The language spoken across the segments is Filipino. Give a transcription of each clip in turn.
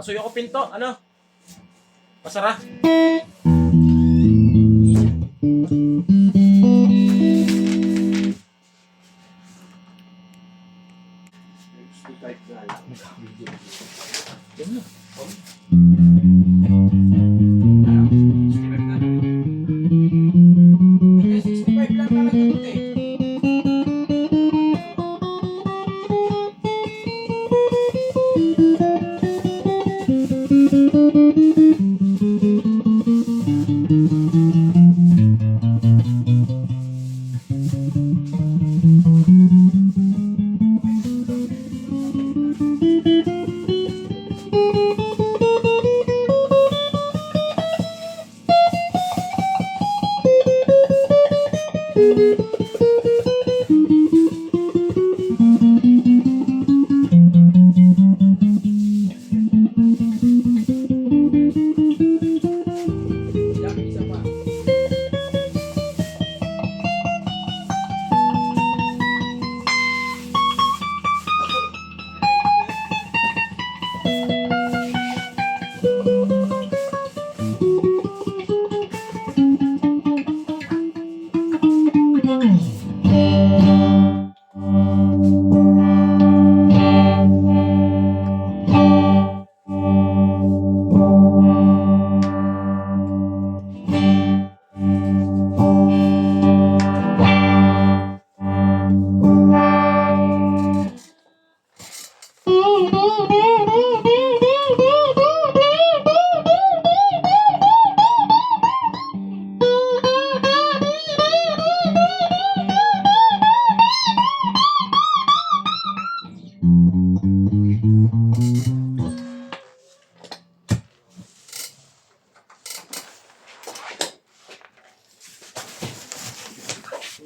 Pasuyo ko pinto, ano? Pasara. Yan na.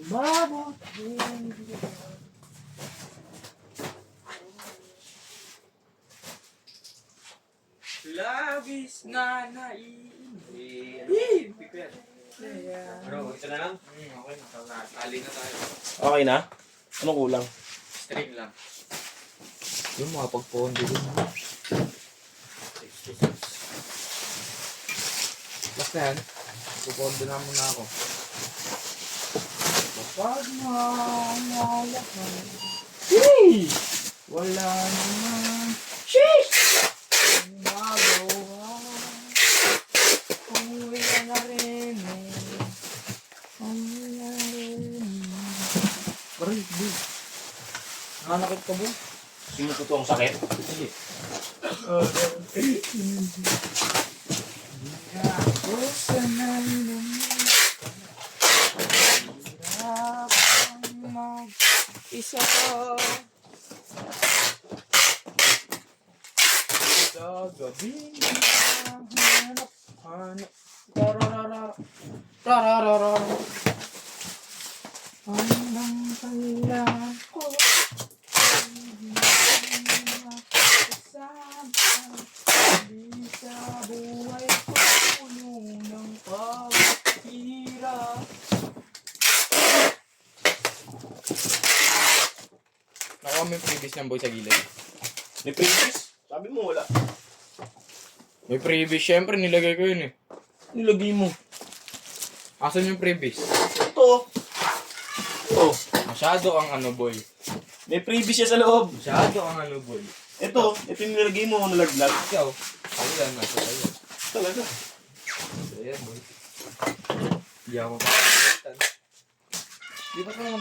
Babo. Labis na naiinip. Ano, ito na lang? Okay na. Tali na tayo. Okay na? Anong kulang? String lang. Yung mga pagpondo din. Basta yan. Pupondo na muna ako. Kapag malalaman. Wala naman. Magawa. Umuwi ka na rin Umuwi na rin Baray, boy. Nanganakit ka, boy? Sinuto ang sakit? Sige. Ako sanay naman. Hirapang mag-isa. Sa gabing hanap. Tararara. Hanggang kailan ko di sa buhay ko puno ng paghihirap. Nakuha mo yung previous ng boy sa gilid. May previous? Sabi mo wala. May previous, syempre nilagay ko yun eh. Nilagay mo. Asan yung previous? Ito. Ito. Masyado ang ano boy. May previous siya sa loob. Masyado ang ano boy. Ito yung nilagay mo, nalaglag. Ikaw, ako yan, nasa tayo. Talaga. Ayan boy. Hindi ako pa. Di ba ka naman